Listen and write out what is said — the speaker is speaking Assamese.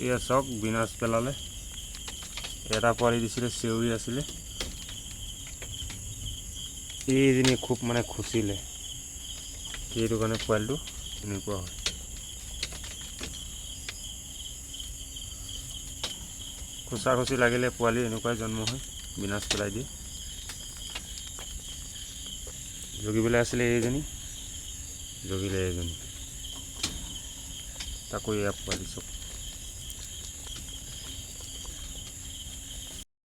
এয়া চাওক বিনাশ পেলালে। এটা পোৱালি দিছিলে, চেউৰী আছিলে। এইজনী খুব মানে খুচিলে, সেইটো কাৰণে পোৱালিটো এনেকুৱা হয়। খুচা খুচি লাগিলে পোৱালি এনেকুৱাই জন্ম হয়, বিনাশ পেলাই দিয়ে। জগিবলৈ আছিলে এইজনী, জগিলে এইজনী, তাকো এয়া পোৱালি চাওক।